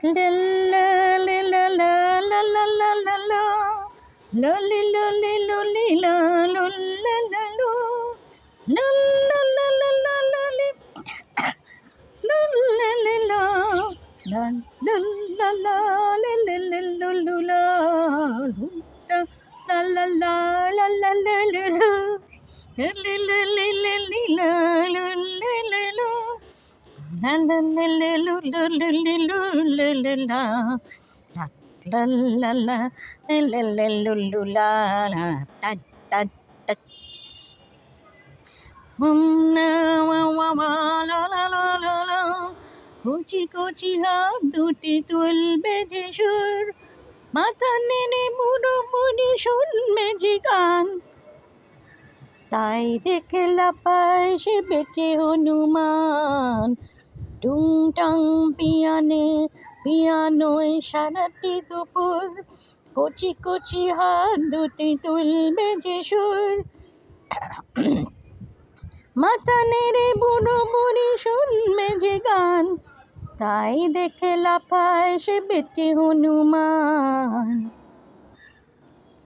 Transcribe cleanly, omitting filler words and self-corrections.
লা লা লা লা লা লা লা লা লা লা ললি ললি ললি লা লা লা লা লা লা লা লা লা লা ললি লা লা লা লা লা লা লা লা লে লে লে লু লু লা লা লা লা লা লা লা লা লা লি লি লি লি লি লা লা লি লি লা la la la la lu lu lu lu lu lu lu la la la la la la lu lu la la ta ta ta na wa wa wa la la la la la কুচি কুচি হাত দুটি তুলবে যে সুর মাথা নেড়ে বুড়ো বুড়ি শুনবে যে গান তাই দেখে লাফায় সে বেটে হনুমান টুং টাং পিয়ানোয় সারাটি দুপুর কচি কচি হাত দুটি তুলবে যে সুর মাথা নেড়ে বুড়ো বুড়ি শুনবে যে গান তাই দেখে লাফায় সে বেটে হনুমান।